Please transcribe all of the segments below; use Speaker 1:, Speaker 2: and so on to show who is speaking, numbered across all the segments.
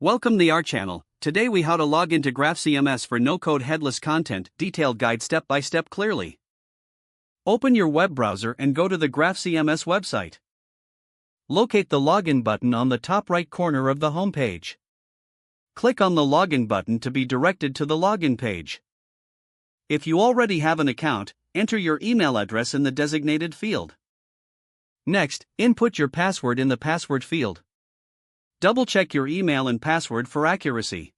Speaker 1: Welcome to our channel. Today we how to log into GraphCMS for no-code headless content, detailed guide step by step clearly. Open your web browser and go to the GraphCMS website. Locate the login button on the top right corner of the home page. Click on the login button to be directed to the login page. If you already have an account, enter your email address in the designated field. Next, input your password in the password field. Double-check your email and password for accuracy.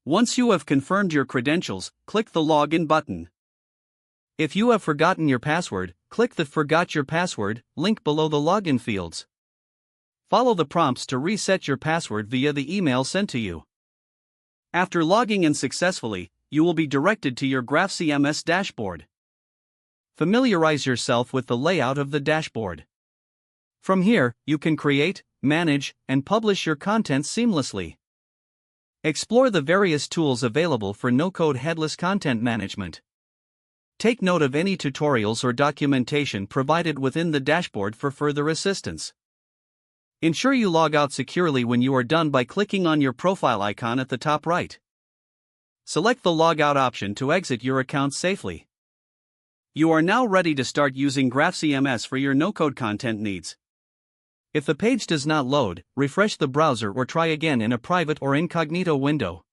Speaker 1: Once you have confirmed your credentials, click the Login button. If you have forgotten your password, click the Forgot Your Password link below the login fields. Follow the prompts to reset your password via the email sent to you. After logging in successfully, you will be directed to your GraphCMS dashboard. Familiarize yourself with the layout of the dashboard. From here, you can create, manage, and publish your content seamlessly. Explore the various tools available for no-code headless content management. Take note of any tutorials or documentation provided within the dashboard for further assistance. Ensure you log out securely when you are done by clicking on your profile icon at the top right. Select the Logout option to exit your account safely. You are now ready to start using GraphCMS for your no-code content needs. If the page does not load, refresh the browser or try again in a private or incognito window.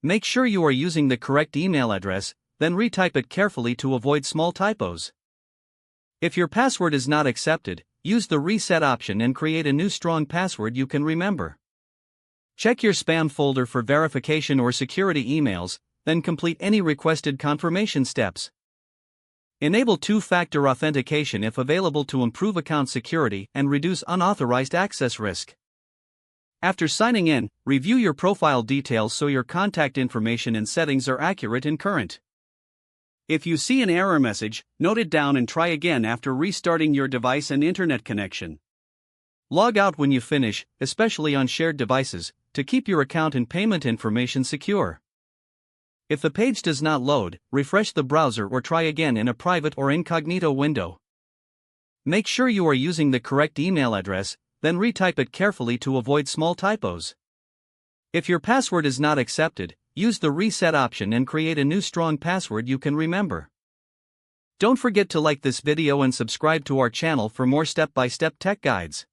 Speaker 1: Make sure you are using the correct email address, then retype it carefully to avoid small typos. If your password is not accepted, use the reset option and create a new strong password you can remember. Check your spam folder for verification or security emails, then complete any requested confirmation steps. Enable two-factor authentication if available to improve account security and reduce unauthorized access risk. After signing in, review your profile details so your contact information and settings are accurate and current. If you see an error message, note it down and try again after restarting your device and internet connection. Log out when you finish, especially on shared devices, to keep your account and payment information secure. If the page does not load, refresh the browser or try again in a private or incognito window. Make sure you are using the correct email address, then retype it carefully to avoid small typos. If your password is not accepted, use the reset option and create a new strong password you can remember. Don't forget to like this video and subscribe to our channel for more step-by-step tech guides.